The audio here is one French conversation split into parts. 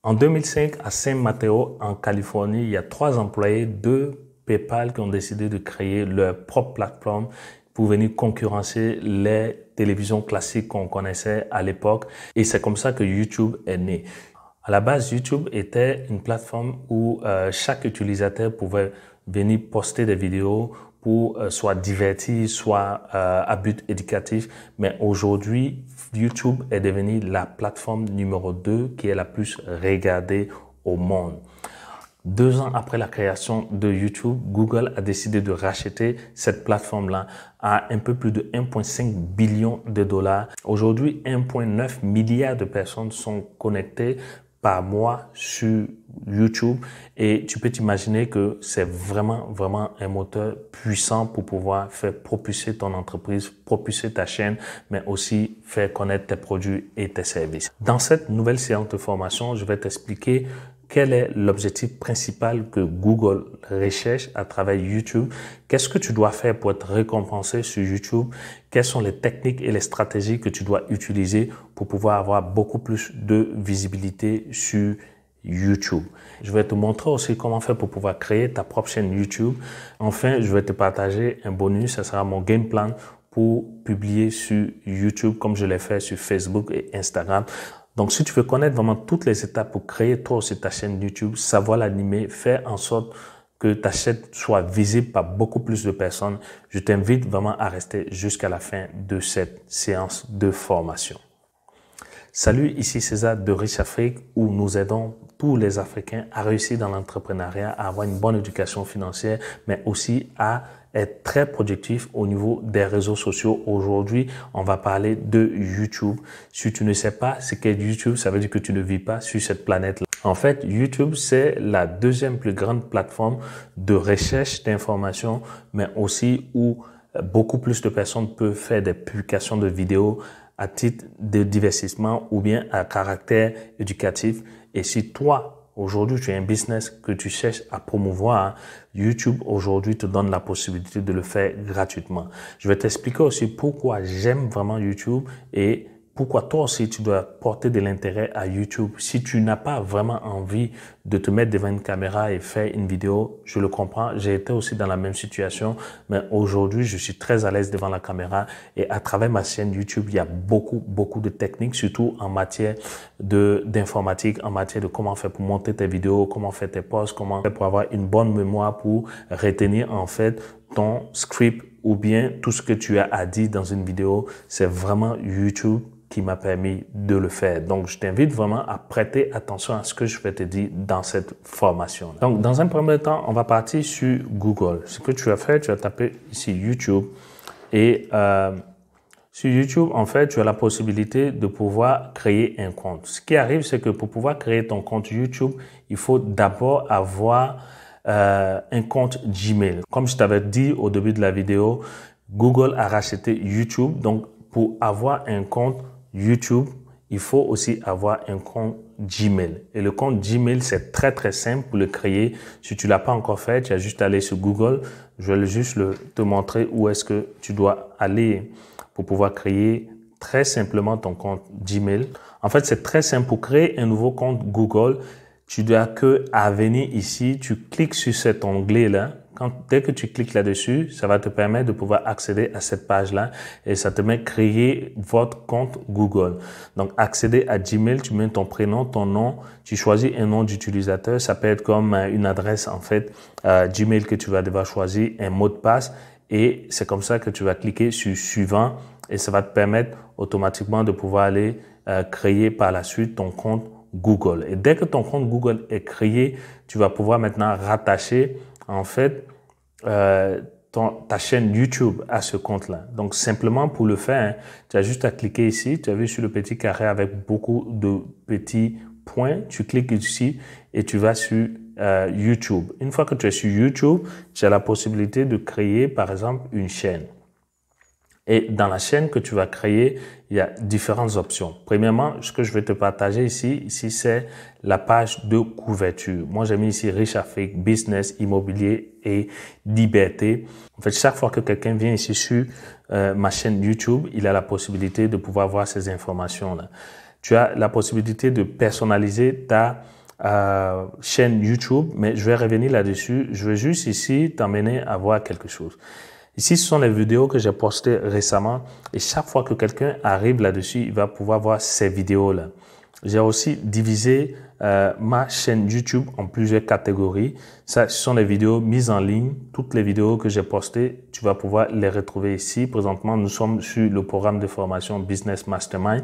En 2005, à San Mateo, en Californie, il y a 3 employés de PayPal qui ont décidé de créer leur propre plateforme pour venir concurrencer les télévisions classiques qu'on connaissait à l'époque. Et c'est comme ça que YouTube est né. À la base, YouTube était une plateforme où chaque utilisateur pouvait venir poster des vidéos pour soit divertir, soit à but éducatif. Mais aujourd'hui, YouTube est devenu la plateforme numéro 2 qui est la plus regardée au monde. 2 ans après la création de YouTube, Google a décidé de racheter cette plateforme-là à un peu plus de 1,5 billion de dollars. Aujourd'hui, 1,9 milliard de personnes sont connectées par mois sur YouTube et tu peux t'imaginer que c'est vraiment un moteur puissant pour pouvoir faire propulser ton entreprise, propulser ta chaîne, mais aussi faire connaître tes produits et tes services. Dans cette nouvelle séance de formation, je vais t'expliquer quel est l'objectif principal que Google recherche à travers YouTube? Qu'est-ce que tu dois faire pour être récompensé sur YouTube? Quelles sont les techniques et les stratégies que tu dois utiliser pour pouvoir avoir beaucoup plus de visibilité sur YouTube? Je vais te montrer aussi comment faire pour pouvoir créer ta propre chaîne YouTube. Enfin, je vais te partager un bonus, ça sera mon game plan pour publier sur YouTube comme je l'ai fait sur Facebook et Instagram. Donc, si tu veux connaître vraiment toutes les étapes pour créer toi aussi ta chaîne YouTube, savoir l'animer, faire en sorte que ta chaîne soit visible par beaucoup plus de personnes, je t'invite vraiment à rester jusqu'à la fin de cette séance de formation. Salut, ici César de Riche Afrique où nous aidons tous les Africains à réussir dans l'entrepreneuriat, à avoir une bonne éducation financière, mais aussi à être très productif au niveau des réseaux sociaux. Aujourd'hui, on va parler de YouTube. Si tu ne sais pas ce qu'est YouTube, ça veut dire que tu ne vis pas sur cette planète-là. En fait, YouTube, c'est la deuxième plus grande plateforme de recherche d'informations, mais aussi où beaucoup plus de personnes peuvent faire des publications de vidéos à titre de divertissement ou bien à caractère éducatif. Et si toi, aujourd'hui, tu as un business que tu cherches à promouvoir, YouTube aujourd'hui te donne la possibilité de le faire gratuitement. Je vais t'expliquer aussi pourquoi j'aime vraiment YouTube et pourquoi toi aussi tu dois porter de l'intérêt à YouTube. Si tu n'as pas vraiment envie de te mettre devant une caméra et faire une vidéo, je le comprends. J'ai été aussi dans la même situation, mais aujourd'hui, je suis très à l'aise devant la caméra et à travers ma chaîne YouTube, il y a beaucoup de techniques, surtout en matière d'informatique, en matière de comment faire pour monter tes vidéos, comment faire tes posts, comment faire pour avoir une bonne mémoire pour retenir en fait ton script ou bien tout ce que tu as à dire dans une vidéo. C'est vraiment YouTube qui m'a permis de le faire. Donc, je t'invite vraiment à prêter attention à ce que je vais te dire dans cette formation. Donc, dans un premier temps, on va partir sur Google. Ce que tu vas faire, tu vas taper ici YouTube et sur YouTube, en fait, tu as la possibilité de pouvoir créer un compte. Ce qui arrive, c'est que pour pouvoir créer ton compte YouTube, il faut d'abord avoir un compte Gmail. Comme je t'avais dit au début de la vidéo, Google a racheté YouTube. Donc, pour avoir un compte YouTube, il faut aussi avoir un compte Gmail. Et le compte Gmail, c'est très simple pour le créer. Si tu l'as pas encore fait, tu as juste à aller sur Google. Je vais juste te montrer où est-ce que tu dois aller pour pouvoir créer très simplement ton compte Gmail. En fait, c'est très simple. Pour créer un nouveau compte Google, tu dois que à venir ici, tu cliques sur cet onglet-là. Dès que tu cliques là-dessus, ça va te permettre de pouvoir accéder à cette page-là et ça te met créer votre compte Google. Donc, accéder à Gmail, tu mets ton prénom, ton nom, tu choisis un nom d'utilisateur. Ça peut être comme une adresse, en fait, Gmail que tu vas devoir choisir, un mot de passe et c'est comme ça que tu vas cliquer sur suivant et ça va te permettre automatiquement de pouvoir aller créer par la suite ton compte Google. Et dès que ton compte Google est créé, tu vas pouvoir maintenant rattacher en fait ta chaîne YouTube à ce compte-là. Donc, simplement pour le faire, tu as juste à cliquer ici. Tu as vu sur le petit carré avec beaucoup de petits points. Tu cliques ici et tu vas sur YouTube. Une fois que tu es sur YouTube, tu as la possibilité de créer, par exemple, une chaîne. Et dans la chaîne que tu vas créer, il y a différentes options. Premièrement, ce que je vais te partager ici c'est la page de couverture. Moi, j'ai mis ici Riche Afrique, Business, Immobilier et Liberté. En fait, chaque fois que quelqu'un vient ici sur ma chaîne YouTube, il a la possibilité de pouvoir voir ces informations-là. tu as la possibilité de personnaliser ta chaîne YouTube, mais je vais revenir là-dessus. Je veux juste ici t'emmener à voir quelque chose. Ici, ce sont les vidéos que j'ai postées récemment et chaque fois que quelqu'un arrive là-dessus, il va pouvoir voir ces vidéos-là. J'ai aussi divisé ma chaîne YouTube en plusieurs catégories. Ça, ce sont les vidéos mises en ligne. Toutes les vidéos que j'ai postées, tu vas pouvoir les retrouver ici. Présentement, nous sommes sur le programme de formation Business Mastermind.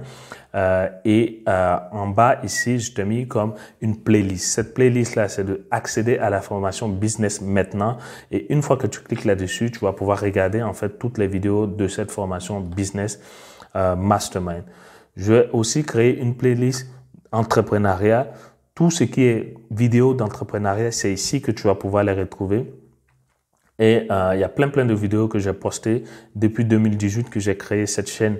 En bas, ici, je t'ai mis comme une playlist. Cette playlist-là, c'est d'accéder à la formation Business maintenant. Et une fois que tu cliques là-dessus, tu vas pouvoir regarder en fait toutes les vidéos de cette formation Business Mastermind. Je vais aussi créer une playlist entrepreneuriat. Tout ce qui est vidéo d'entrepreneuriat, c'est ici que tu vas pouvoir les retrouver. Et il y a plein de vidéos que j'ai postées depuis 2018 que j'ai créé cette chaîne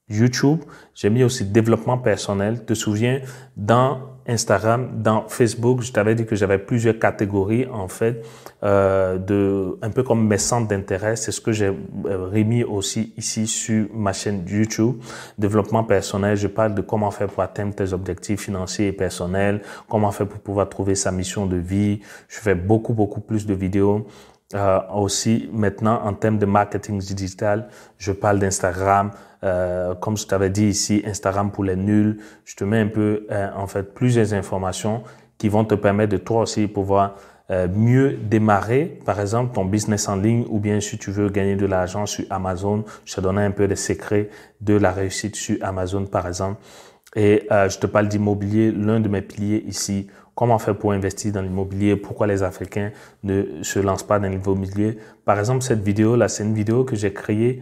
YouTube. J'ai mis aussi développement personnel. Tu te souviens, dans Instagram, dans Facebook, je t'avais dit que j'avais plusieurs catégories en fait, un peu comme mes centres d'intérêt. C'est ce que j'ai remis aussi ici sur ma chaîne YouTube. Développement personnel, je parle de comment faire pour atteindre tes objectifs financiers et personnels, comment faire pour pouvoir trouver sa mission de vie. Je fais beaucoup plus de vidéos. Aussi, maintenant, en termes de marketing digital, je parle d'Instagram. Comme je t'avais dit ici, Instagram pour les nuls. Je te mets un peu, en fait, plusieurs informations qui vont te permettre de toi aussi pouvoir mieux démarrer, par exemple, ton business en ligne ou bien si tu veux gagner de l'argent sur Amazon. Je te donne un peu des secrets de la réussite sur Amazon, par exemple. Et je te parle d'immobilier, l'un de mes piliers ici. Comment faire pour investir dans l'immobilier? Pourquoi les Africains ne se lancent pas dans l'immobilier? Par exemple, cette vidéo-là, c'est une vidéo que j'ai créée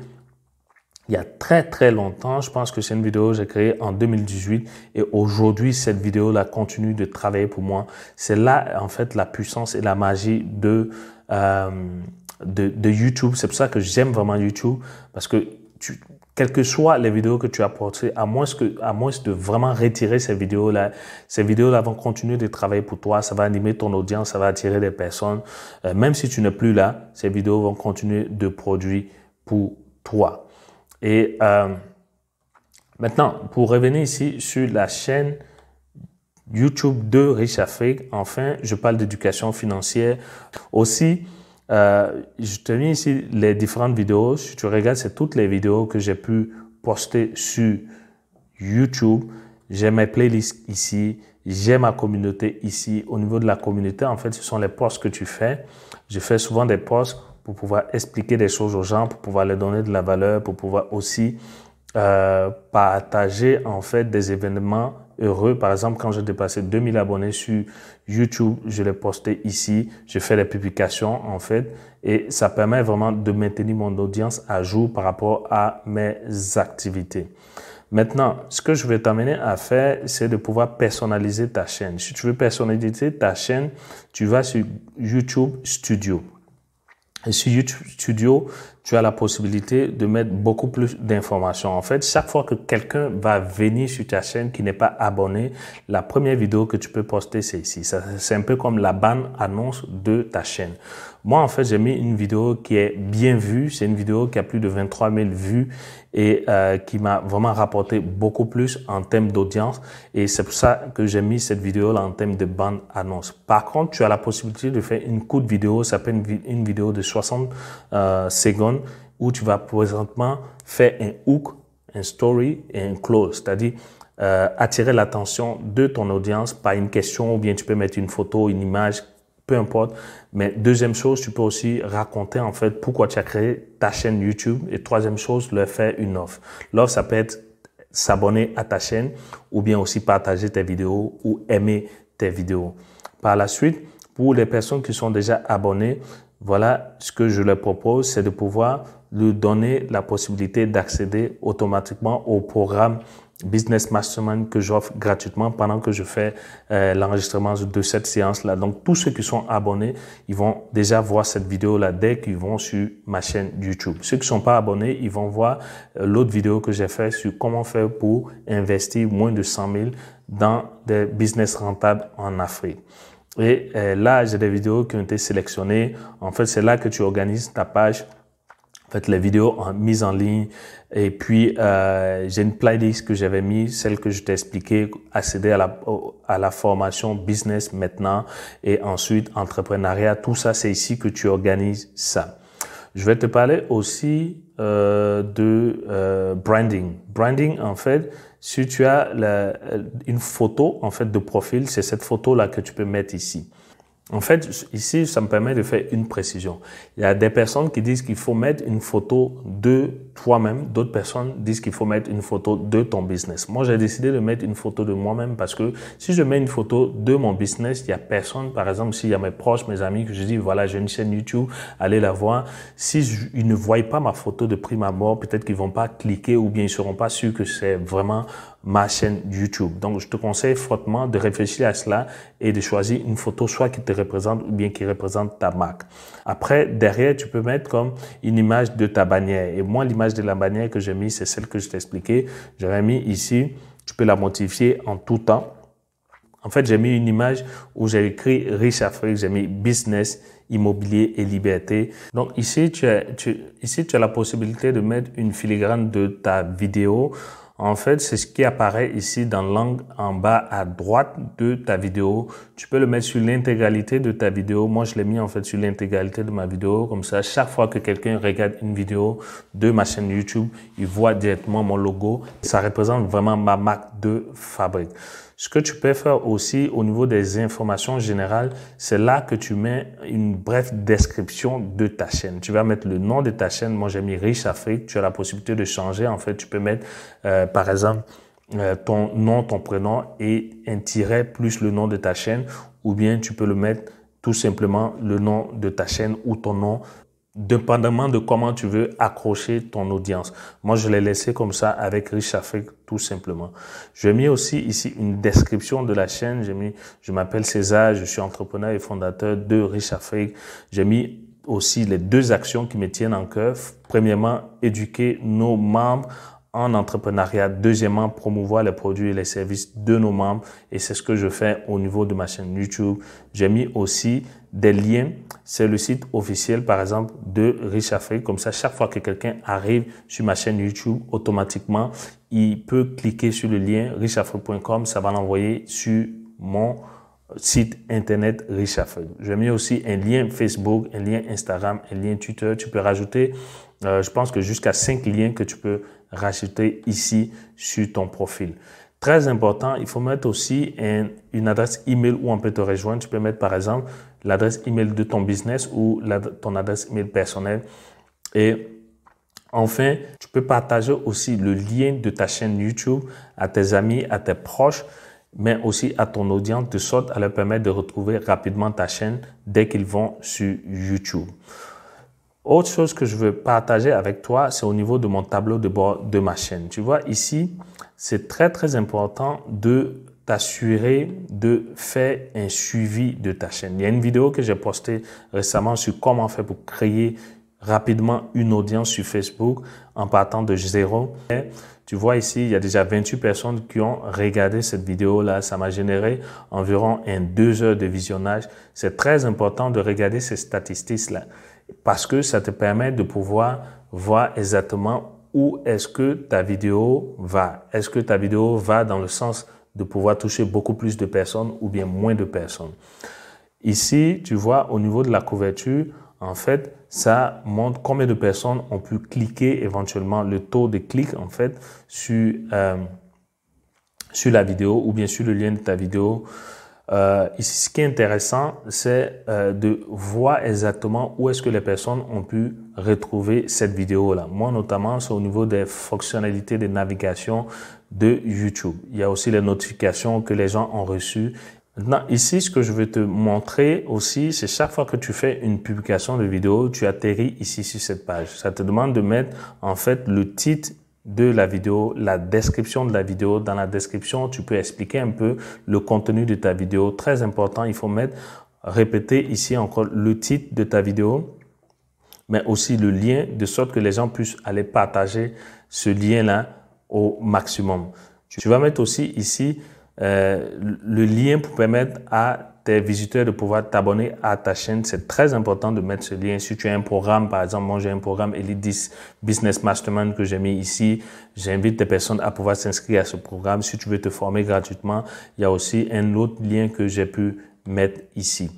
il y a très longtemps. Je pense que c'est une vidéo que j'ai créée en 2018 et aujourd'hui, cette vidéo-là continue de travailler pour moi. C'est là, en fait, la puissance et la magie de YouTube. C'est pour ça que j'aime vraiment YouTube parce que quelles que soient les vidéos que tu as postées, à moins de vraiment retirer ces vidéos-là vont continuer de travailler pour toi, ça va animer ton audience, ça va attirer des personnes. Même si tu n'es plus là, ces vidéos vont continuer de produire pour toi. Et maintenant, pour revenir ici sur la chaîne YouTube de Riche Afrique, enfin, je parle d'éducation financière. Aussi, je te mets ici les différentes vidéos. Si tu regardes, c'est toutes les vidéos que j'ai pu poster sur YouTube. J'ai mes playlists ici. J'ai ma communauté ici. Au niveau de la communauté, en fait, ce sont les posts que tu fais. Je fais souvent des posts pour pouvoir expliquer des choses aux gens, pour pouvoir leur donner de la valeur, pour pouvoir aussi partager en fait des événements heureux. Par exemple, quand j'ai dépassé 2000 abonnés sur YouTube, je l'ai posté ici. Je fais des publications en fait et ça permet vraiment de maintenir mon audience à jour par rapport à mes activités. Maintenant, ce que je vais t'amener à faire, c'est de pouvoir personnaliser ta chaîne. Si tu veux personnaliser ta chaîne, tu vas sur YouTube Studio. Et sur YouTube Studio, tu as la possibilité de mettre beaucoup plus d'informations. En fait, chaque fois que quelqu'un va venir sur ta chaîne qui n'est pas abonné, la première vidéo que tu peux poster, c'est ici. C'est un peu comme la bande-annonce de ta chaîne. Moi, en fait, j'ai mis une vidéo qui est bien vue. C'est une vidéo qui a plus de 23 000 vues et qui m'a vraiment rapporté beaucoup plus en termes d'audience. Et c'est pour ça que j'ai mis cette vidéo-là en termes de bande-annonce. Par contre, tu as la possibilité de faire une courte vidéo. Ça peut être une vidéo de 60 secondes où tu vas présentement faire un hook, un story et un close. C'est-à-dire attirer l'attention de ton audience par une question ou bien tu peux mettre une photo, une image, peu importe. Mais deuxième chose, tu peux aussi raconter en fait pourquoi tu as créé ta chaîne YouTube. Et troisième chose, leur faire une offre. L'offre, ça peut être s'abonner à ta chaîne ou bien aussi partager tes vidéos ou aimer tes vidéos. Par la suite, pour les personnes qui sont déjà abonnées, voilà ce que je leur propose, c'est de pouvoir lui donner la possibilité d'accéder automatiquement au programme Business Mastermind que j'offre gratuitement pendant que je fais l'enregistrement de cette séance-là. Donc, tous ceux qui sont abonnés, ils vont déjà voir cette vidéo-là dès qu'ils vont sur ma chaîne YouTube. Ceux qui ne sont pas abonnés, ils vont voir l'autre vidéo que j'ai fait sur comment faire pour investir moins de 100 000 dans des business rentables en Afrique. Et là, j'ai des vidéos qui ont été sélectionnées. En fait, c'est là que tu organises ta page fait, les vidéos mises en ligne. Et puis, j'ai une playlist que j'avais mis, celle que je t'ai expliqué, accéder à la formation business maintenant et ensuite entrepreneuriat. Tout ça, c'est ici que tu organises ça. Je vais te parler aussi de branding. Branding, en fait, si tu as une photo en fait de profil, c'est cette photo-là que tu peux mettre ici. En fait, ici, ça me permet de faire une précision. Il y a des personnes qui disent qu'il faut mettre une photo de toi-même. D'autres personnes disent qu'il faut mettre une photo de ton business. Moi, j'ai décidé de mettre une photo de moi-même parce que si je mets une photo de mon business, il y a personne, par exemple, s'il y a mes proches, mes amis, que je dis, voilà, j'ai une chaîne YouTube, allez la voir. Si ils ne voient pas ma photo de prime abord, peut-être qu'ils vont pas cliquer ou bien ils seront pas sûrs que c'est vraiment ma chaîne YouTube. Donc, je te conseille fortement de réfléchir à cela et de choisir une photo soit qui te représente ou bien qui représente ta marque. Après, derrière, tu peux mettre comme une image de ta bannière. Et moi, l'image de la bannière que j'ai mis, c'est celle que je t'ai expliqué. J'aurais mis ici, tu peux la modifier en tout temps. En fait, j'ai mis une image où j'ai écrit Riche Afrique, j'ai mis business, immobilier et liberté. Donc ici, tu as la possibilité de mettre une filigrane de ta vidéo. En fait, c'est ce qui apparaît ici dans l'angle en bas à droite de ta vidéo. Tu peux le mettre sur l'intégralité de ta vidéo. Moi, je l'ai mis en fait sur l'intégralité de ma vidéo. Comme ça, chaque fois que quelqu'un regarde une vidéo de ma chaîne YouTube, il voit directement mon logo. Ça représente vraiment ma marque de fabrique. Ce que tu peux faire aussi au niveau des informations générales, c'est là que tu mets une brève description de ta chaîne. Tu vas mettre le nom de ta chaîne. Moi, j'ai mis Riche Afrique. Tu as la possibilité de changer. En fait, tu peux mettre, par exemple, ton nom, ton prénom et un tiret plus le nom de ta chaîne. Ou bien, tu peux le mettre tout simplement le nom de ta chaîne ou ton nom, dépendamment de comment tu veux accrocher ton audience. Moi, je l'ai laissé comme ça avec Riche Afrique, tout simplement. J'ai mis aussi ici une description de la chaîne. J'ai mis, je m'appelle César, je suis entrepreneur et fondateur de Riche Afrique. J'ai mis aussi les deux actions qui me tiennent en cœur. Premièrement, éduquer nos membres en entrepreneuriat. Deuxièmement, promouvoir les produits et les services de nos membres. Et c'est ce que je fais au niveau de ma chaîne YouTube. J'ai mis aussi des liens. C'est le site officiel, par exemple, de Riche Afrique. Comme ça, chaque fois que quelqu'un arrive sur ma chaîne YouTube, automatiquement, il peut cliquer sur le lien richafrique.com. Ça va l'envoyer sur mon site internet Riche Afrique. J'ai mis aussi un lien Facebook, un lien Instagram, un lien Twitter. Tu peux rajouter, je pense que jusqu'à 5 liens que tu peux rajouter ici sur ton profil. Très important, il faut mettre aussi une adresse email où on peut te rejoindre. Tu peux mettre par exemple l'adresse email de ton business ou ton adresse email personnelle. Et enfin, tu peux partager aussi le lien de ta chaîne YouTube à tes amis, à tes proches, mais aussi à ton audience de sorte à leur permettre de retrouver rapidement ta chaîne dès qu'ils vont sur YouTube. Autre chose que je veux partager avec toi, c'est au niveau de mon tableau de bord de ma chaîne. Tu vois, ici, c'est très important de t'assurer de faire un suivi de ta chaîne. Il y a une vidéo que j'ai postée récemment sur comment faire pour créer rapidement une audience sur Facebook en partant de zéro. Et tu vois ici, il y a déjà 28 personnes qui ont regardé cette vidéo-là. Ça m'a généré environ 2 heures de visionnage. C'est très important de regarder ces statistiques-là parce que ça te permet de pouvoir voir exactement où est-ce que ta vidéo va. Est-ce que ta vidéo va dans le sens de pouvoir toucher beaucoup plus de personnes ou bien moins de personnes. Ici, tu vois, au niveau de la couverture, en fait, ça montre combien de personnes ont pu cliquer éventuellement, le taux de clic, en fait, sur la vidéo ou bien sur le lien de ta vidéo. Ici, ce qui est intéressant, c'est de voir exactement où est-ce que les personnes ont pu retrouver cette vidéo-là. Moi, notamment, c'est au niveau des fonctionnalités de navigation de YouTube. Il y a aussi les notifications que les gens ont reçues. Maintenant, ici, ce que je veux te montrer aussi, c'est chaque fois que tu fais une publication de vidéo, tu atterris ici sur cette page. Ça te demande de mettre, en fait, le titre de la vidéo, la description de la vidéo. Dans la description, tu peux expliquer un peu le contenu de ta vidéo. Très important, il faut répéter ici encore le titre de ta vidéo, mais aussi le lien, de sorte que les gens puissent aller partager ce lien-là au maximum. Tu vas mettre aussi ici le lien pour permettre à tes visiteurs de pouvoir t'abonner à ta chaîne. C'est très important de mettre ce lien. Si tu as un programme, par exemple, moi j'ai un programme Elite 10 Business Mastermind que j'ai mis ici. J'invite des personnes à pouvoir s'inscrire à ce programme. Si tu veux te former gratuitement, il y a aussi un autre lien que j'ai pu mettre ici.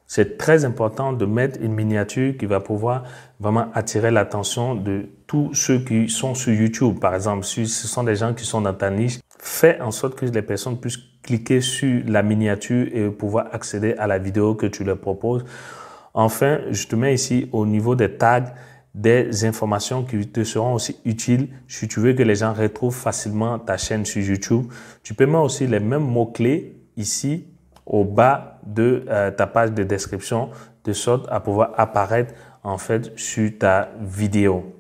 C'est très important de mettre une miniature qui va pouvoir vraiment attirer l'attention de tous ceux qui sont sur YouTube. Par exemple, si ce sont des gens qui sont dans ta niche, fais en sorte que les personnes puissent cliquer sur la miniature et pouvoir accéder à la vidéo que tu leur proposes. Enfin, je te mets ici au niveau des tags des informations qui te seront aussi utiles si tu veux que les gens retrouvent facilement ta chaîne sur YouTube. Tu peux mettre aussi les mêmes mots-clés ici au bas de ta page de description de sorte à pouvoir apparaître en fait sur ta vidéo.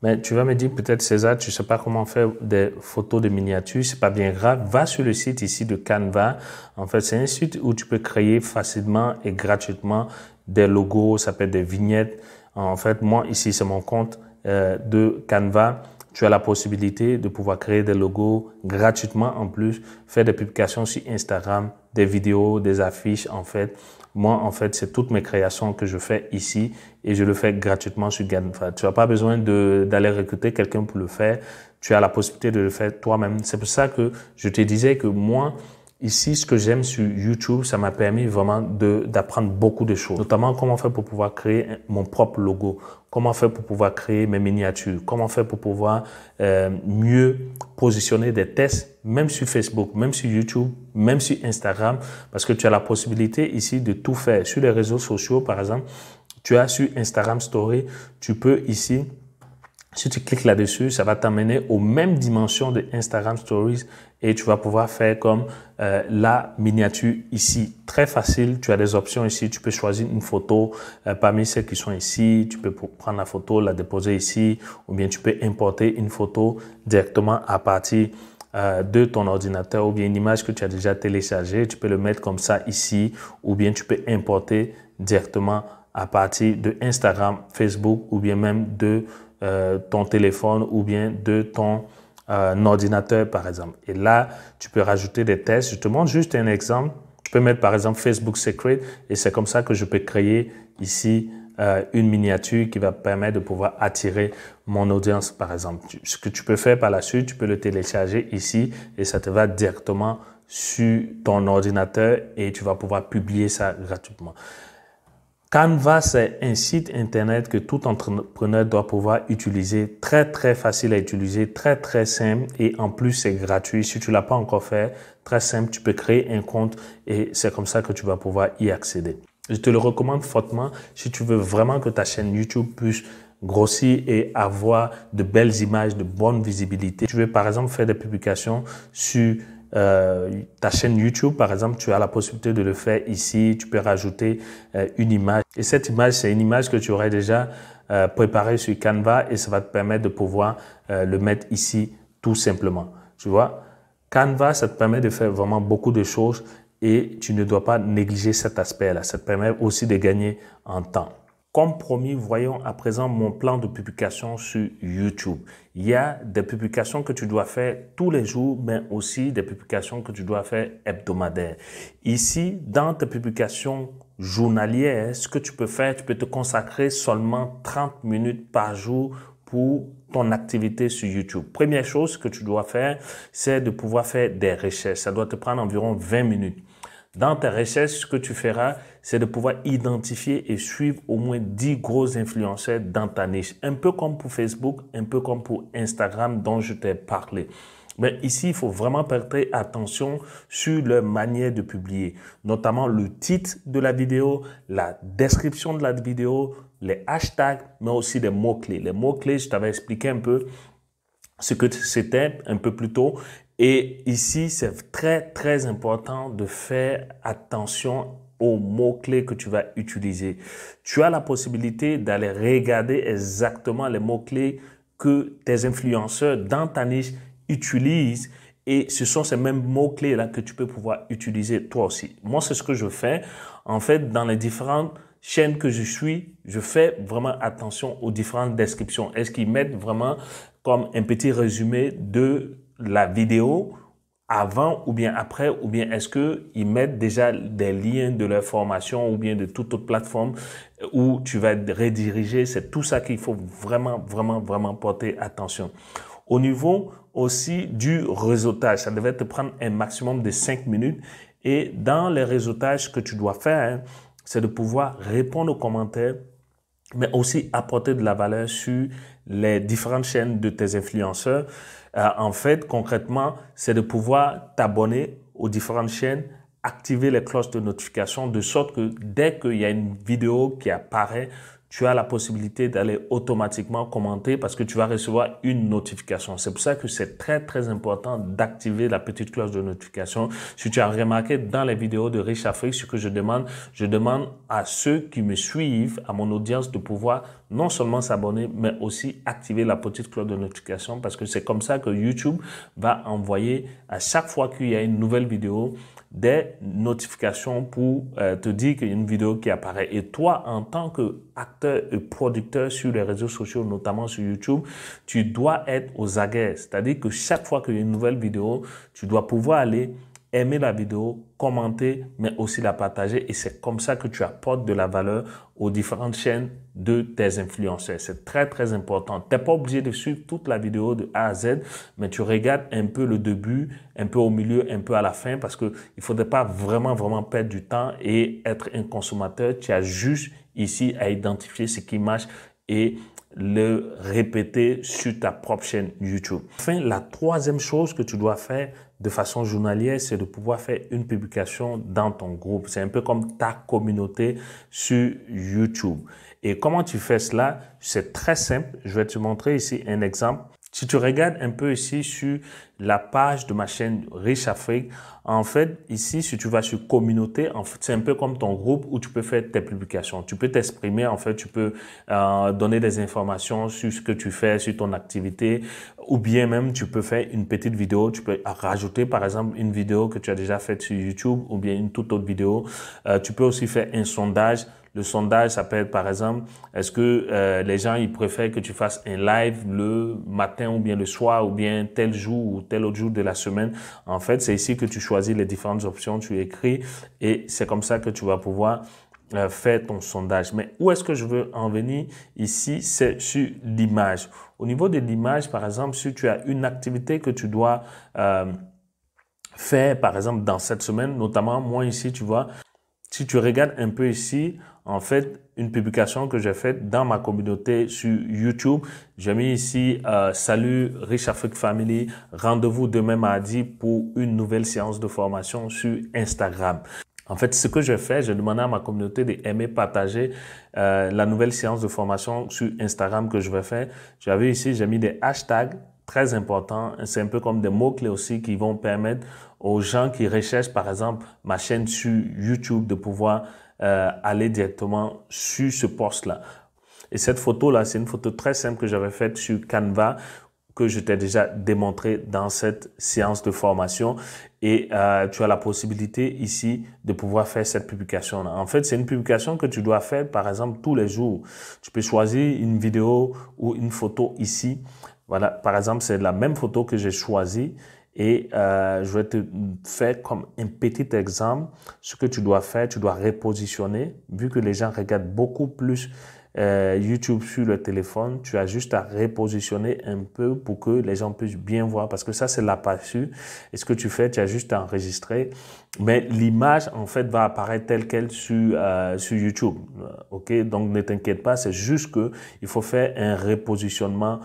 Mais tu vas me dire peut-être César, tu sais pas comment faire des photos de miniatures, c'est pas bien grave. Va sur le site ici de Canva. En fait, c'est un site où tu peux créer facilement et gratuitement des logos, ça peut être des vignettes. En fait, moi ici, c'est mon compte de Canva. Tu as la possibilité de pouvoir créer des logos gratuitement en plus, faire des publications sur Instagram, des vidéos, des affiches en fait. Moi, en fait, c'est toutes mes créations que je fais ici et je le fais gratuitement sur Canva. Tu n'as pas besoin d'aller recruter quelqu'un pour le faire. Tu as la possibilité de le faire toi-même. C'est pour ça que je te disais que moi, ici, ce que j'aime sur YouTube, ça m'a permis vraiment d'apprendre beaucoup de choses, notamment comment faire pour pouvoir créer mon propre logo, comment faire pour pouvoir créer mes miniatures, comment faire pour pouvoir mieux positionner des tests, même sur Facebook, même sur YouTube, même sur Instagram, parce que tu as la possibilité ici de tout faire. Sur les réseaux sociaux, par exemple, tu as sur Instagram Story, tu peux ici, si tu cliques là-dessus, ça va t'amener aux mêmes dimensions de Instagram Stories et tu vas pouvoir faire comme la miniature ici. Très facile, tu as des options ici. Tu peux choisir une photo parmi celles qui sont ici. Tu peux prendre la photo, la déposer ici ou bien tu peux importer une photo directement à partir de ton ordinateur ou bien une image que tu as déjà téléchargée. Tu peux le mettre comme ça ici ou bien tu peux importer directement à partir de Instagram, Facebook ou bien même de ton téléphone ou bien de ton ordinateur par exemple. Et là, tu peux rajouter des tests. Je te montre juste un exemple. Tu peux mettre par exemple Facebook Secret et c'est comme ça que je peux créer ici une miniature qui va permettre de pouvoir attirer mon audience par exemple. Ce que tu peux faire par la suite, tu peux le télécharger ici et ça te va directement sur ton ordinateur et tu vas pouvoir publier ça gratuitement. Canva, c'est un site internet que tout entrepreneur doit pouvoir utiliser. Très facile à utiliser, très simple et en plus c'est gratuit. Si tu l'as pas encore fait, très simple, tu peux créer un compte et c'est comme ça que tu vas pouvoir y accéder. Je te le recommande fortement si tu veux vraiment que ta chaîne YouTube puisse grossir et avoir de belles images, de bonne visibilité. Tu veux par exemple faire des publications sur ta chaîne YouTube, par exemple, tu as la possibilité de le faire ici. Tu peux rajouter une image. Et cette image, c'est une image que tu aurais déjà préparée sur Canva et ça va te permettre de pouvoir le mettre ici tout simplement. Tu vois, Canva, ça te permet de faire vraiment beaucoup de choses et tu ne dois pas négliger cet aspect-là. Ça te permet aussi de gagner en temps. Comme promis, voyons à présent mon plan de publication sur YouTube. Il y a des publications que tu dois faire tous les jours, mais aussi des publications que tu dois faire hebdomadaires. Ici, dans tes publications journalières, ce que tu peux faire, tu peux te consacrer seulement 30 minutes par jour pour ton activité sur YouTube. Première chose que tu dois faire, c'est de pouvoir faire des recherches. Ça doit te prendre environ 20 minutes. Dans tes recherches, ce que tu feras, c'est de pouvoir identifier et suivre au moins 10 gros influenceurs dans ta niche. Un peu comme pour Facebook, un peu comme pour Instagram dont je t'ai parlé. Mais ici, il faut vraiment prêter attention sur leur manière de publier, notamment le titre de la vidéo, la description de la vidéo, les hashtags, mais aussi les mots-clés. Les mots-clés, je t'avais expliqué un peu ce que c'était un peu plus tôt. Et ici, c'est très important de faire attention aux mots-clés que tu vas utiliser. Tu as la possibilité d'aller regarder exactement les mots-clés que tes influenceurs dans ta niche utilisent et ce sont ces mêmes mots-clés-là que tu peux pouvoir utiliser toi aussi. Moi, c'est ce que je fais. En fait, dans les différentes chaînes que je suis, je fais vraiment attention aux différentes descriptions. Est-ce qu'ils mettent vraiment comme un petit résumé de la vidéo avant ou bien après, ou bien est-ce qu'ils mettent déjà des liens de leur formation ou bien de toute autre plateforme où tu vas être redirigé. C'est tout ça qu'il faut vraiment porter attention. Au niveau aussi du réseautage, ça devait te prendre un maximum de 5 minutes. Et dans les réseautages, ce que tu dois faire, c'est de pouvoir répondre aux commentaires, mais aussi apporter de la valeur sur les différentes chaînes de tes influenceurs. En fait, concrètement, c'est de pouvoir t'abonner aux différentes chaînes, activer les cloches de notification de sorte que dès qu'il y a une vidéo qui apparaît, tu as la possibilité d'aller automatiquement commenter parce que tu vas recevoir une notification. C'est pour ça que c'est très important d'activer la petite cloche de notification. Si tu as remarqué dans les vidéos de Riche Afrique, ce que je demande à ceux qui me suivent, à mon audience, de pouvoir non seulement s'abonner, mais aussi activer la petite cloche de notification parce que c'est comme ça que YouTube va envoyer à chaque fois qu'il y a une nouvelle vidéo des notifications pour te dire qu'il y a une vidéo qui apparaît. Et toi, en tant qu'acteur et producteur sur les réseaux sociaux, notamment sur YouTube, tu dois être aux aguets. C'est-à-dire que chaque fois qu'il y a une nouvelle vidéo, tu dois pouvoir aller aimer la vidéo, commenter, mais aussi la partager. Et c'est comme ça que tu apportes de la valeur aux différentes chaînes de tes influenceurs. C'est très important. Tu n'es pas obligé de suivre toute la vidéo de A à Z, mais tu regardes un peu le début, un peu au milieu, un peu à la fin, parce qu'il ne faudrait pas vraiment perdre du temps et être un consommateur. Tu as juste ici à identifier ce qui marche et le répéter sur ta propre chaîne YouTube. Enfin, la troisième chose que tu dois faire de façon journalière, c'est de pouvoir faire une publication dans ton groupe. C'est un peu comme ta communauté sur YouTube. Et comment tu fais cela? C'est très simple. Je vais te montrer ici un exemple. Si tu regardes un peu ici sur la page de ma chaîne Riche Afrique, en fait, ici, si tu vas sur communauté, en fait, c'est un peu comme ton groupe où tu peux faire tes publications. Tu peux t'exprimer, en fait, tu peux donner des informations sur ce que tu fais, sur ton activité, ou bien même tu peux faire une petite vidéo. Tu peux rajouter, par exemple, une vidéo que tu as déjà faite sur YouTube ou bien une toute autre vidéo. Tu peux aussi faire un sondage. Le sondage, ça peut être par exemple, est-ce que les gens ils préfèrent que tu fasses un live le matin ou bien le soir ou bien tel jour ou tel autre jour de la semaine. En fait, c'est ici que tu choisis les différentes options, tu écris et c'est comme ça que tu vas pouvoir faire ton sondage. Mais où est-ce que je veux en venir ici? C'est sur l'image. Au niveau de l'image, par exemple, si tu as une activité que tu dois faire, par exemple, dans cette semaine, notamment moi ici, tu vois, si tu regardes un peu ici, en fait, une publication que j'ai faite dans ma communauté sur YouTube, j'ai mis ici « Salut Riche Afrique Family, rendez-vous demain mardi pour une nouvelle séance de formation sur Instagram ». En fait, ce que je fais, j'ai demandé à ma communauté d'aimer partager la nouvelle séance de formation sur Instagram que je vais faire. J'avais ici, j'ai mis des hashtags très importants. C'est un peu comme des mots-clés aussi qui vont permettre aux gens qui recherchent, par exemple, ma chaîne sur YouTube de pouvoir aller directement sur ce post-là. Et cette photo-là, c'est une photo très simple que j'avais faite sur Canva que je t'ai déjà démontré dans cette séance de formation et tu as la possibilité ici de pouvoir faire cette publication-là. En fait, c'est une publication que tu dois faire par exemple tous les jours. Tu peux choisir une vidéo ou une photo ici. Voilà, par exemple, c'est la même photo que j'ai choisie et je vais te faire comme un petit exemple. Ce que tu dois faire, tu dois repositionner. Vu que les gens regardent beaucoup plus YouTube sur le téléphone, tu as juste à repositionner un peu pour que les gens puissent bien voir parce que ça c'est l'aperçu et ce que tu fais, tu as juste à enregistrer mais l'image en fait va apparaître telle quelle sur YouTube. Ok, donc ne t'inquiète pas, c'est juste que il faut faire un repositionnement.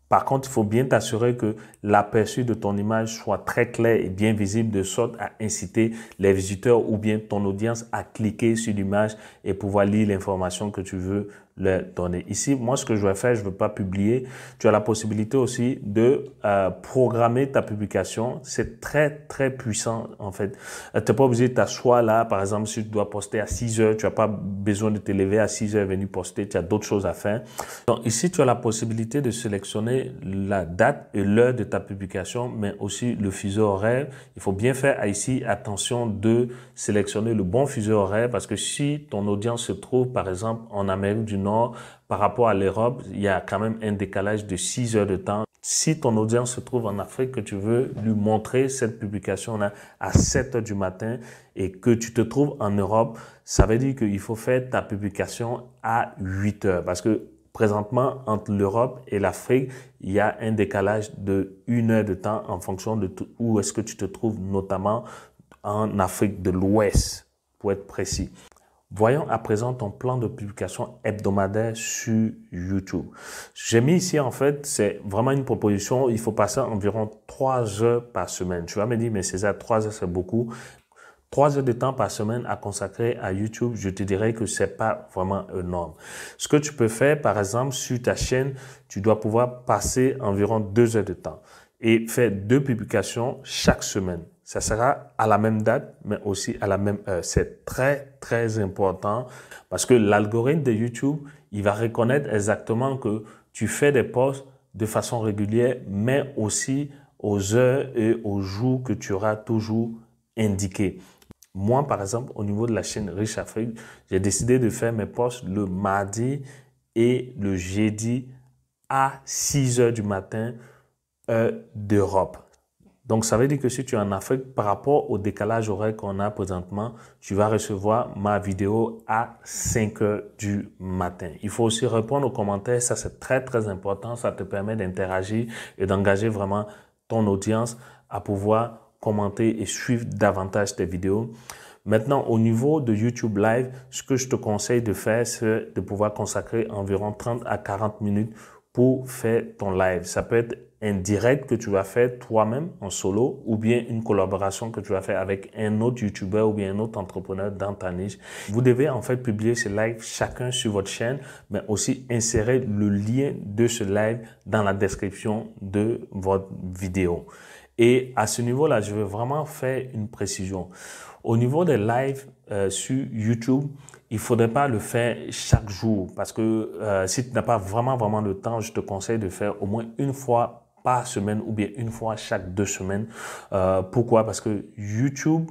Par contre, il faut bien t'assurer que l'aperçu de ton image soit très clair et bien visible de sorte à inciter les visiteurs ou bien ton audience à cliquer sur l'image et pouvoir lire l'information que tu veux leur donner. Ici, moi, ce que je vais faire, je ne veux pas publier. Tu as la possibilité aussi de programmer ta publication. C'est très puissant en fait. Tu n'es pas obligé de t'asseoir là. Par exemple, si tu dois poster à 6 heures, tu n'as pas besoin de te lever à 6 heures et venir poster. Tu as d'autres choses à faire. Donc ici, tu as la possibilité de sélectionner la date et l'heure de ta publication, mais aussi le fuseau horaire. Il faut bien faire ici attention de sélectionner le bon fuseau horaire parce que si ton audience se trouve par exemple en Amérique du Nord par rapport à l'Europe, il y a quand même un décalage de 6 heures de temps. Si ton audience se trouve en Afrique, que tu veux lui montrer cette publication-là à 7 heures du matin et que tu te trouves en Europe, ça veut dire qu'il faut faire ta publication à 8 heures. Parce que présentement, entre l'Europe et l'Afrique, il y a un décalage de 1 heure de temps en fonction de où est-ce que tu te trouves, notamment en Afrique de l'Ouest, pour être précis. Voyons à présent ton plan de publication hebdomadaire sur YouTube. J'ai mis ici, en fait, c'est vraiment une proposition. Il faut passer environ 3 heures par semaine. Tu vas me dire, mais César, 3 heures, c'est beaucoup. 3 heures de temps par semaine à consacrer à YouTube, je te dirais que c'est pas vraiment énorme. Ce que tu peux faire, par exemple, sur ta chaîne, tu dois pouvoir passer environ 2 heures de temps et faire 2 publications chaque semaine. Ça sera à la même date, mais aussi à la même heure. C'est très, très important parce que l'algorithme de YouTube, il va reconnaître exactement que tu fais des posts de façon régulière, mais aussi aux heures et aux jours que tu auras toujours indiqués. Moi, par exemple, au niveau de la chaîne Riche Afrique, j'ai décidé de faire mes posts le mardi et le jeudi à 6 heures du matin, heure d'Europe. Donc, ça veut dire que si tu es en Afrique, par rapport au décalage horaire qu'on a présentement, tu vas recevoir ma vidéo à 5 heures du matin. Il faut aussi répondre aux commentaires. Ça, c'est très, très important. Ça te permet d'interagir et d'engager vraiment ton audience à pouvoir commenter et suivre davantage tes vidéos. Maintenant, au niveau de YouTube Live, ce que je te conseille de faire, c'est de pouvoir consacrer environ 30 à 40 minutes pour faire ton live. Ça peut être un direct que tu vas faire toi-même en solo ou bien une collaboration que tu vas faire avec un autre YouTuber ou bien un autre entrepreneur dans ta niche. Vous devez en fait publier ce live chacun sur votre chaîne, mais aussi insérer le lien de ce live dans la description de votre vidéo. Et à ce niveau-là, je vais vraiment faire une précision. Au niveau des lives sur YouTube, il ne faudrait pas le faire chaque jour parce que si tu n'as pas vraiment de temps, je te conseille de faire au moins une fois par semaine ou bien une fois chaque 2 semaines. Pourquoi? Parce que YouTube,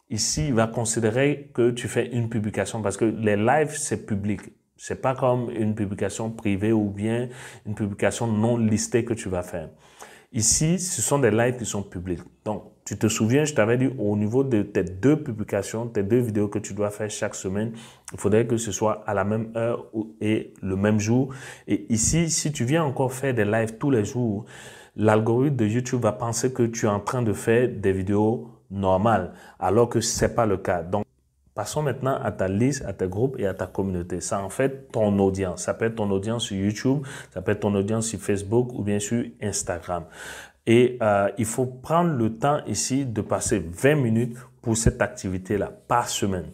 ici, il va considérer que tu fais une publication parce que les lives, c'est public. C'est pas comme une publication privée ou bien une publication non listée que tu vas faire. Ici, ce sont des lives qui sont publics. Donc, tu te souviens, je t'avais dit au niveau de tes 2 publications, tes 2 vidéos que tu dois faire chaque semaine, il faudrait que ce soit à la même heure et le même jour. Et ici, si tu viens encore faire des lives tous les jours, l'algorithme de YouTube va penser que tu es en train de faire des vidéos normales, alors que ce n'est pas le cas. Donc, passons maintenant à ta liste, à tes groupes et à ta communauté. Ça, en fait, ton audience. Ça peut être ton audience sur YouTube, ça peut être ton audience sur Facebook ou bien sur Instagram. Et il faut prendre le temps ici de passer 20 minutes pour cette activité-là par semaine.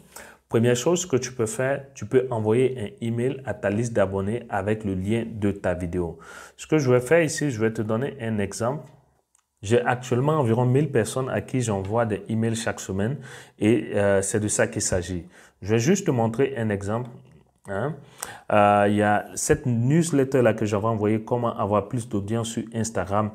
Première chose que tu peux faire, tu peux envoyer un email à ta liste d'abonnés avec le lien de ta vidéo. Ce que je vais faire ici, je vais te donner un exemple. J'ai actuellement environ 1000 personnes à qui j'envoie des emails chaque semaine et c'est de ça qu'il s'agit. Je vais juste te montrer un exemple. Il y a cette newsletter-là que j'avais envoyée, comment avoir plus d'audience sur Instagram.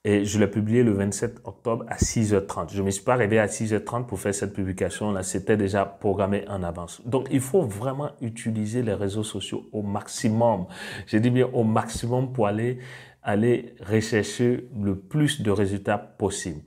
Et je l'ai publié le 27 octobre à 6h30. Je ne me suis pas réveillé à 6h30 pour faire cette publication-là. C'était déjà programmé en avance. Donc, il faut vraiment utiliser les réseaux sociaux au maximum. J'ai dit bien au maximum pour aller rechercher le plus de résultats possible.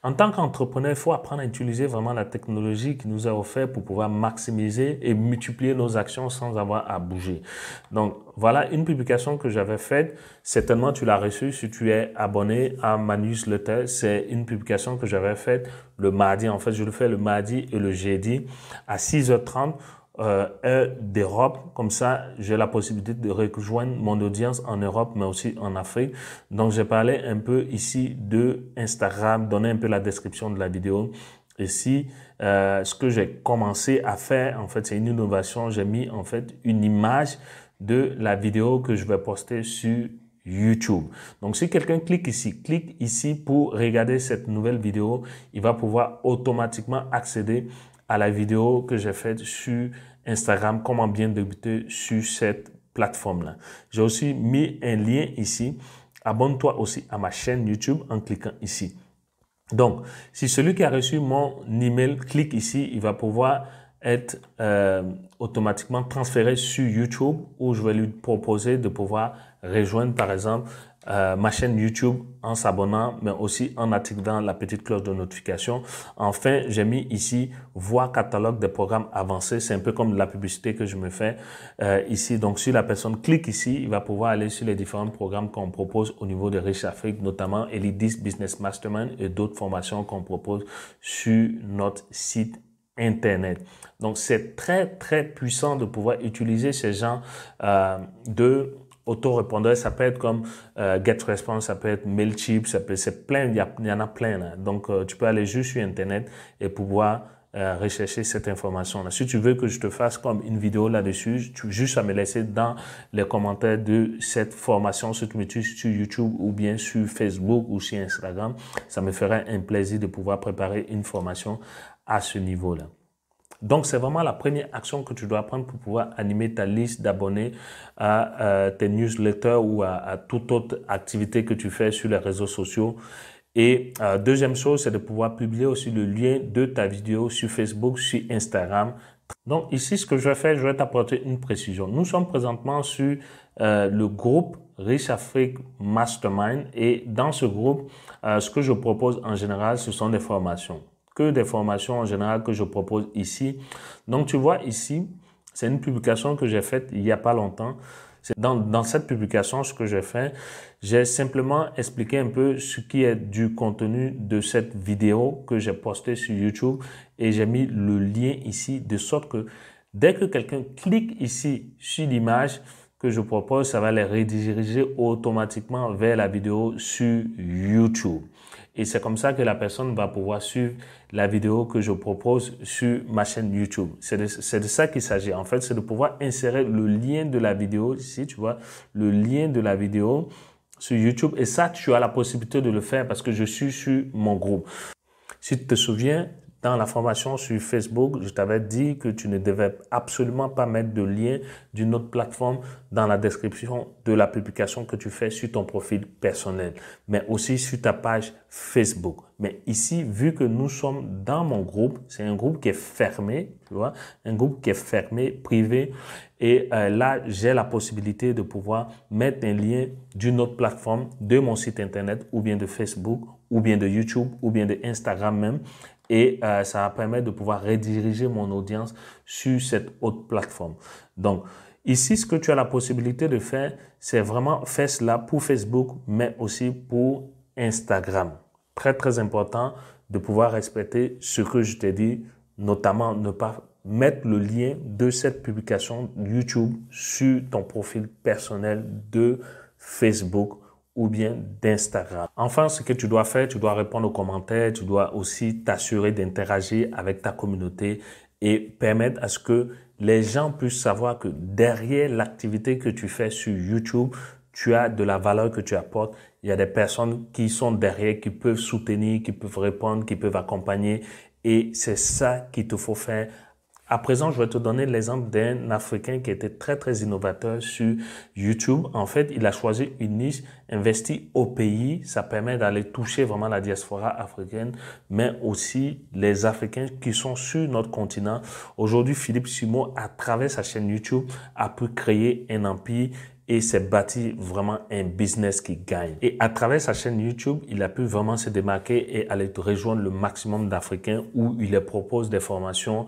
En tant qu'entrepreneur, il faut apprendre à utiliser vraiment la technologie qui nous est offerte pour pouvoir maximiser et multiplier nos actions sans avoir à bouger. Donc, voilà une publication que j'avais faite. Certainement, tu l'as reçue si tu es abonné à ma newsletter. C'est une publication que j'avais faite le mardi. En fait, je le fais le mardi et le jeudi à 6h30. Heure d'Europe, comme ça j'ai la possibilité de rejoindre mon audience en Europe mais aussi en Afrique. Donc j'ai parlé un peu ici de Instagram, donner un peu la description de la vidéo. Ici, ce que j'ai commencé à faire, en fait c'est une innovation, j'ai mis en fait une image de la vidéo que je vais poster sur YouTube. Donc, si quelqu'un clique ici pour regarder cette nouvelle vidéo, il va pouvoir automatiquement accéder à la vidéo que j'ai faite sur Instagram, comment bien débuter sur cette plateforme-là. J'ai aussi mis un lien ici. Abonne-toi aussi à ma chaîne YouTube en cliquant ici. Donc, si celui qui a reçu mon email clique ici, il va pouvoir être automatiquement transféré sur YouTube où je vais lui proposer de pouvoir rejoindre par exemple ma chaîne YouTube en s'abonnant, mais aussi en activant la petite cloche de notification. Enfin, j'ai mis ici voir catalogue des programmes avancés. C'est un peu comme la publicité que je me fais ici. Donc, si la personne clique ici, il va pouvoir aller sur les différents programmes qu'on propose au niveau de Riche Afrique, notamment Elite 10 Business Mastermind et d'autres formations qu'on propose sur notre site Internet. Donc, c'est très, très puissant de pouvoir utiliser ces genres de autorépondeurs. Ça peut être comme GetResponse, ça peut être Mailchimp, c'est plein, il y en a plein là. Donc, tu peux aller juste sur Internet et pouvoir rechercher cette information-là. Si tu veux que je te fasse comme une vidéo là-dessus, tu as juste à me laisser dans les commentaires de cette formation sur YouTube ou bien sur Facebook ou sur Instagram. Ça me ferait un plaisir de pouvoir préparer une formation à ce niveau-là. Donc, c'est vraiment la première action que tu dois prendre pour pouvoir animer ta liste d'abonnés à tes newsletters ou à toute autre activité que tu fais sur les réseaux sociaux. Et deuxième chose, c'est de pouvoir publier aussi le lien de ta vidéo sur Facebook, sur Instagram. Donc, ici, ce que je vais faire, je vais t'apporter une précision. Nous sommes présentement sur le groupe Riche Afrique Mastermind. Et dans ce groupe, ce que je propose en général, ce sont des formations. Que des formations en général que je propose ici. Donc, tu vois ici, c'est une publication que j'ai faite il n'y a pas longtemps. Dans cette publication, ce que j'ai fait, j'ai simplement expliqué un peu ce qui est du contenu de cette vidéo que j'ai postée sur YouTube et j'ai mis le lien ici de sorte que dès que quelqu'un clique ici sur l'image que je propose, ça va les rediriger automatiquement vers la vidéo sur YouTube. Et c'est comme ça que la personne va pouvoir suivre la vidéo que je propose sur ma chaîne YouTube. C'est de ça qu'il s'agit. En fait, c'est de pouvoir insérer le lien de la vidéo ici, tu vois, le lien de la vidéo sur YouTube. Et ça, tu as la possibilité de le faire parce que je suis sur mon groupe. Si tu te souviens, dans la formation sur Facebook, je t'avais dit que tu ne devais absolument pas mettre de lien d'une autre plateforme dans la description de la publication que tu fais sur ton profil personnel, mais aussi sur ta page Facebook. Mais ici, vu que nous sommes dans mon groupe, c'est un groupe qui est fermé, tu vois, un groupe qui est fermé, privé, et là, j'ai la possibilité de pouvoir mettre un lien d'une autre plateforme, de mon site internet, ou bien de Facebook, ou bien de YouTube, ou bien de Instagram même. Et ça va permettre de pouvoir rediriger mon audience sur cette autre plateforme. Donc, ici, ce que tu as la possibilité de faire, c'est vraiment faire cela pour Facebook, mais aussi pour Instagram. Très, très important de pouvoir respecter ce que je t'ai dit, notamment ne pas mettre le lien de cette publication YouTube sur ton profil personnel de Facebook ou bien d'Instagram. Enfin, ce que tu dois faire, tu dois répondre aux commentaires, tu dois aussi t'assurer d'interagir avec ta communauté et permettre à ce que les gens puissent savoir que derrière l'activité que tu fais sur YouTube, tu as de la valeur que tu apportes. Il y a des personnes qui sont derrière, qui peuvent soutenir, qui peuvent répondre, qui peuvent accompagner. Et c'est ça qu'il te faut faire. À présent, je vais te donner l'exemple d'un Africain qui était très, très innovateur sur YouTube. En fait, il a choisi une niche, investi au pays. Ça permet d'aller toucher vraiment la diaspora africaine, mais aussi les Africains qui sont sur notre continent. Aujourd'hui, Philippe Simo, à travers sa chaîne YouTube, a pu créer un empire et s'est bâti vraiment un business qui gagne. Et à travers sa chaîne YouTube, il a pu vraiment se démarquer et aller rejoindre le maximum d'Africains où il leur propose des formations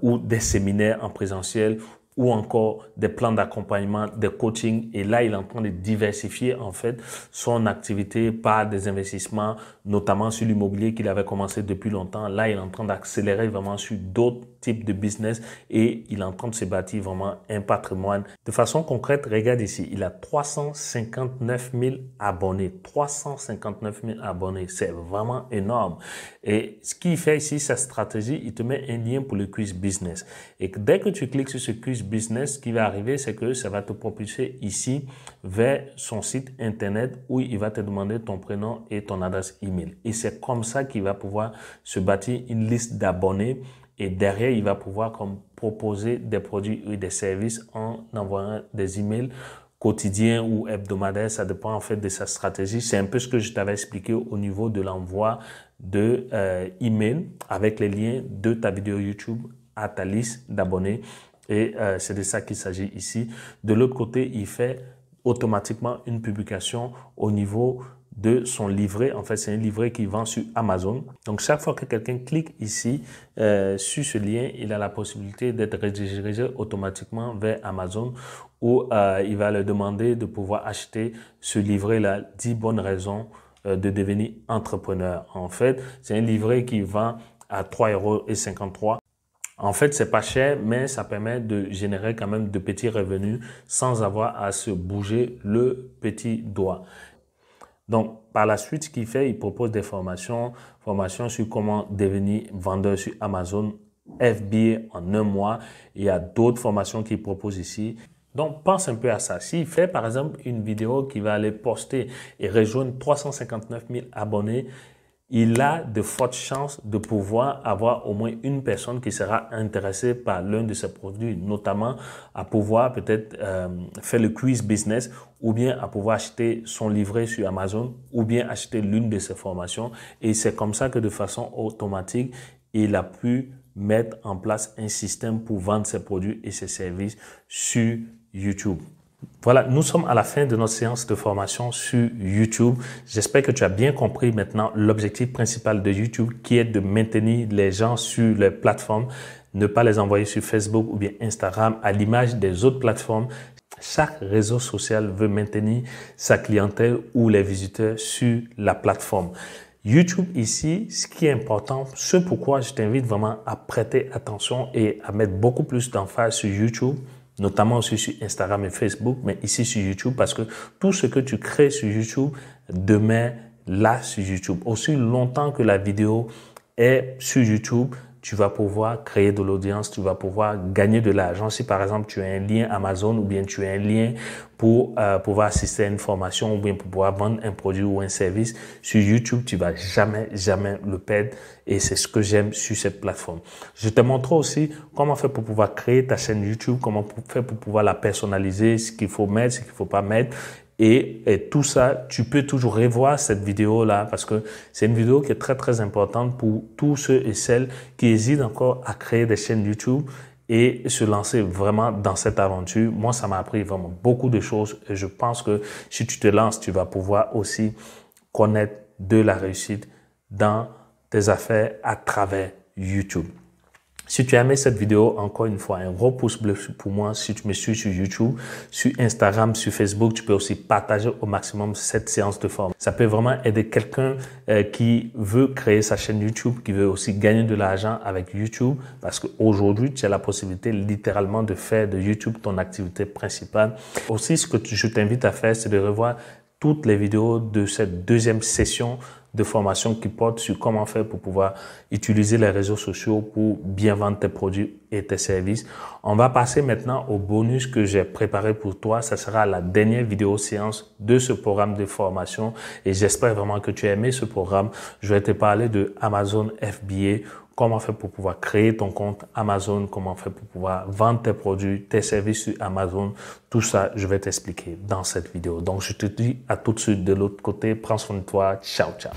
ou des séminaires en présentiel ou encore des plans d'accompagnement, des coachings. Et là, il est en train de diversifier en fait son activité par des investissements, notamment sur l'immobilier qu'il avait commencé depuis longtemps. Là, il est en train d'accélérer vraiment sur d'autres types de business et il est en train de se bâtir vraiment un patrimoine. De façon concrète, regarde ici, il a 359 000 abonnés. 359 000 abonnés, c'est vraiment énorme. Et ce qu'il fait ici, sa stratégie, il te met un lien pour le quiz business. Et dès que tu cliques sur ce quiz business, ce qui va arriver, c'est que ça va te propulser ici vers son site internet où il va te demander ton prénom et ton adresse email. Et c'est comme ça qu'il va pouvoir se bâtir une liste d'abonnés. Et derrière, il va pouvoir comme proposer des produits ou des services en envoyant des emails quotidiens ou hebdomadaires. Ça dépend en fait de sa stratégie. C'est un peu ce que je t'avais expliqué au niveau de l'envoi de emails avec les liens de ta vidéo YouTube à ta liste d'abonnés. Et c'est de ça qu'il s'agit ici. De l'autre côté, il fait automatiquement une publication au niveau de son livret. En fait, c'est un livret qui vend sur Amazon. Donc, chaque fois que quelqu'un clique ici sur ce lien, il a la possibilité d'être redirigé automatiquement vers Amazon où il va leur demander de pouvoir acheter ce livret-là, 10 bonnes raisons de devenir entrepreneur. En fait, c'est un livret qui vend à 3,53 €. En fait, c'est pas cher, mais ça permet de générer quand même de petits revenus sans avoir à se bouger le petit doigt. Donc, par la suite, ce qu'il fait, il propose des formations sur comment devenir vendeur sur Amazon FBA en 1 mois. Il y a d'autres formations qu'il propose ici. Donc, pense un peu à ça. S'il fait, par exemple, une vidéo qui va aller poster et rejoindre 359 000 abonnés, il a de fortes chances de pouvoir avoir au moins une personne qui sera intéressée par l'un de ses produits, notamment à pouvoir peut-être faire le quiz business ou bien à pouvoir acheter son livret sur Amazon ou bien acheter l'une de ses formations. Et c'est comme ça que de façon automatique, il a pu mettre en place un système pour vendre ses produits et ses services sur YouTube. Voilà, nous sommes à la fin de notre séance de formation sur YouTube. J'espère que tu as bien compris maintenant l'objectif principal de YouTube qui est de maintenir les gens sur les plateformes, ne pas les envoyer sur Facebook ou bien Instagram à l'image des autres plateformes. Chaque réseau social veut maintenir sa clientèle ou les visiteurs sur la plateforme. YouTube ici, ce qui est important, ce pourquoi je t'invite vraiment à prêter attention et à mettre beaucoup plus d'emphase sur YouTube, notamment aussi sur Instagram et Facebook, mais ici sur YouTube, parce que tout ce que tu crées sur YouTube demeure là sur YouTube. Aussi longtemps que la vidéo est sur YouTube, tu vas pouvoir créer de l'audience, tu vas pouvoir gagner de l'argent. Si par exemple tu as un lien Amazon ou bien tu as un lien pour pouvoir assister à une formation ou bien pour pouvoir vendre un produit ou un service sur YouTube, tu vas jamais le perdre et c'est ce que j'aime sur cette plateforme. Je te montre aussi comment faire pour pouvoir créer ta chaîne YouTube, comment faire pour pouvoir la personnaliser, ce qu'il faut mettre, ce qu'il faut pas mettre. Et tout ça, tu peux toujours revoir cette vidéo-là parce que c'est une vidéo qui est très, très importante pour tous ceux et celles qui hésitent encore à créer des chaînes YouTube et se lancer vraiment dans cette aventure. Moi, ça m'a appris vraiment beaucoup de choses et je pense que si tu te lances, tu vas pouvoir aussi connaître de la réussite dans tes affaires à travers YouTube. Si tu as aimé cette vidéo, encore une fois, un gros pouce bleu pour moi. Si tu me suis sur YouTube, sur Instagram, sur Facebook, tu peux aussi partager au maximum cette séance de formation. Ça peut vraiment aider quelqu'un qui veut créer sa chaîne YouTube, qui veut aussi gagner de l'argent avec YouTube, parce qu'aujourd'hui, tu as la possibilité littéralement de faire de YouTube ton activité principale. Aussi, ce que je t'invite à faire, c'est de revoir toutes les vidéos de cette deuxième session de formation qui porte sur comment faire pour pouvoir utiliser les réseaux sociaux pour bien vendre tes produits et tes services. On va passer maintenant au bonus que j'ai préparé pour toi. Ça sera la dernière vidéo séance de ce programme de formation et j'espère vraiment que tu as aimé ce programme. Je vais te parler de Amazon FBA. Comment faire pour pouvoir créer ton compte Amazon, comment faire pour pouvoir vendre tes produits, tes services sur Amazon. Tout ça, je vais t'expliquer dans cette vidéo. Donc, je te dis à tout de suite de l'autre côté. Prends soin de toi. Ciao, ciao.